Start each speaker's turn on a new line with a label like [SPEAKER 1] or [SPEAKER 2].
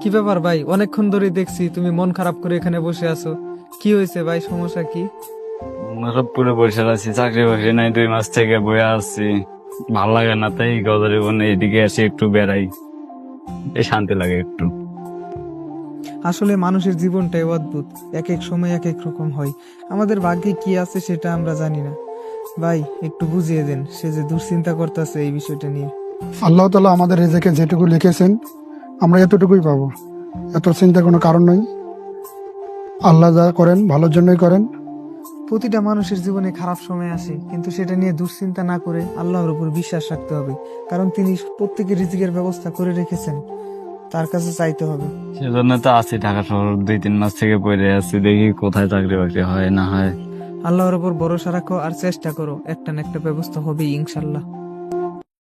[SPEAKER 1] কি ব্যাপার ভাই, অনেকক্ষণ ধরে দেখছি তুমি মন খারাপ করে এখানে বসে আছো। কি হয়েছে ভাই, সমস্যা কি?
[SPEAKER 2] পুরো বসে আছি, চাকরি বাকরি নাই, 2 মাস থেকে বয়ে আছি, ভাল লাগে না, তাই গদরে বনে এদিকে এসে একটু বেড়াই, এই শান্তি লাগে একটু।
[SPEAKER 1] আসলে মানুষের জীবনটাই অদ্ভুত, এক এক সময় এক এক রকম হয়। আমাদের ভাগ্যে কি আছে সেটা আমরা জানি না। ভাই একটু বুঝিয়ে দেন, সে যে দুশ্চিন্তা করতেছে এই বিষয়টা নিয়ে।
[SPEAKER 3] আল্লাহ তাআলা আমাদের রিজিকে যেটুকু লিখেছেন আমরা এতটুকুই পাবো, এত চিন্তার কোনো কারণ নাই। আল্লাহ যা করেন ভালোর জন্যই করেন।
[SPEAKER 1] প্রতিটা মানুষের জীবনে খারাপ সময় আসে, কিন্তু সেটা নিয়ে দুশ্চিন্তা না করে আল্লাহর উপর বিশ্বাস রাখতে হবে। কারণ তিনি প্রত্যেকের রিজিকের ব্যবস্থা করে রেখেছেন, তার কাছে চাইতে হবে।
[SPEAKER 2] সেজন্য তো আছি ঢাকা শহর, 2-3 মাস থেকে পড়ে আছি, দেখি কোথায় চাকরি বাকরি হয় না হয়।
[SPEAKER 1] আল্লাহর উপর ভরসা রাখো আর চেষ্টা করো, একটা না একটা ব্যবস্থা হবেই ইনশাল্লাহ।